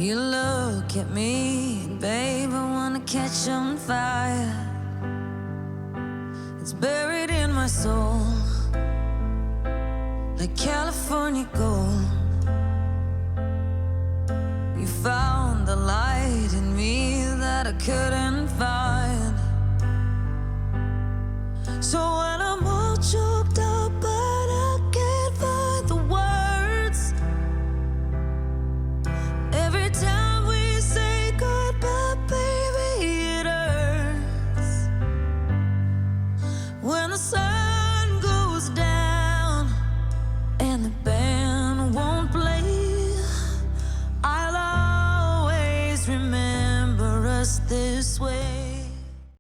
You look at me, babe, I wanna catch on fire. It's buried in my soul, like California gold. You found the light in me that I couldn't find. So when I'm all choked up but I can't find the words, every time we say goodbye, baby, it hurts. When the sun